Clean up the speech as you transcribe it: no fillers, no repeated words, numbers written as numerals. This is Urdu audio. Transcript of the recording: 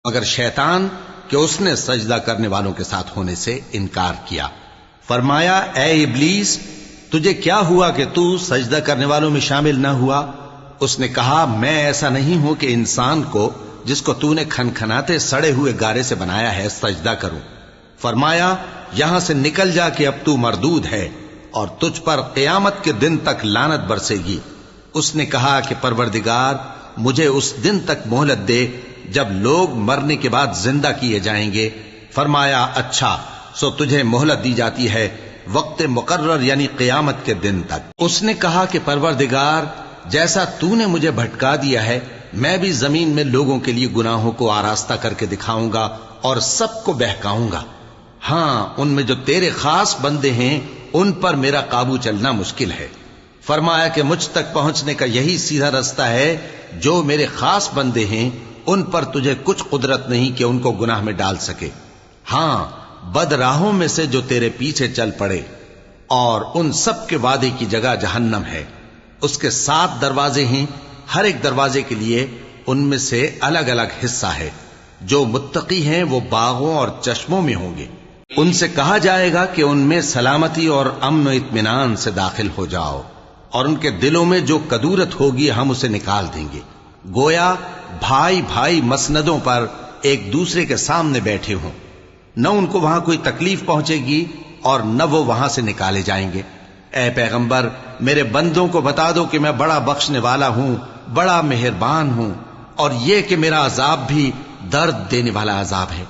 مگر شیطان کہ اس نے سجدہ کرنے والوں کے ساتھ ہونے سے انکار کیا۔ فرمایا اے ابلیس، تجھے کیا ہوا کہ تو سجدہ کرنے والوں میں شامل نہ ہوا؟ اس نے کہا میں ایسا نہیں ہوں کہ انسان کو جس کو تو نے کھنکھناتے سڑے ہوئے گارے سے بنایا ہے سجدہ کروں۔ فرمایا یہاں سے نکل جا کہ اب تو مردود ہے اور تجھ پر قیامت کے دن تک لعنت برسے گی۔ اس نے کہا کہ پروردگار مجھے اس دن تک مہلت دے جب لوگ مرنے کے بعد زندہ کیے جائیں گے۔ فرمایا اچھا، سو تجھے مہلت دی جاتی ہے وقت مقرر یعنی قیامت کے دن تک۔ اس نے کہا کہ پروردگار جیسا تو نے مجھے بھٹکا دیا ہے میں بھی زمین میں لوگوں کے لیے گناہوں کو آراستہ کر کے دکھاؤں گا اور سب کو بہکاؤں گا۔ ہاں ان میں جو تیرے خاص بندے ہیں ان پر میرا قابو چلنا مشکل ہے۔ فرمایا کہ مجھ تک پہنچنے کا یہی سیدھا رستہ ہے، جو میرے خاص بندے ہیں ان پر تجھے کچھ قدرت نہیں کہ ان کو گناہ میں ڈال سکے۔ ہاں بد راہوں میں سے جو تیرے پیچھے چل پڑے، اور ان سب کے وعدے کی جگہ جہنم ہے۔ اس کے 7 دروازے ہیں، ہر ایک دروازے کے لیے ان میں سے الگ الگ حصہ ہے۔ جو متقی ہیں وہ باغوں اور چشموں میں ہوں گے۔ ان سے کہا جائے گا کہ ان میں سلامتی اور امن و اطمینان سے داخل ہو جاؤ، اور ان کے دلوں میں جو کدورت ہوگی ہم اسے نکال دیں گے، گویا بھائی بھائی مسندوں پر ایک دوسرے کے سامنے بیٹھے ہوں۔ نہ ان کو وہاں کوئی تکلیف پہنچے گی اور نہ وہ وہاں سے نکالے جائیں گے۔ اے پیغمبر میرے بندوں کو بتا دو کہ میں بڑا بخشنے والا ہوں، بڑا مہربان ہوں، اور یہ کہ میرا عذاب بھی درد دینے والا عذاب ہے۔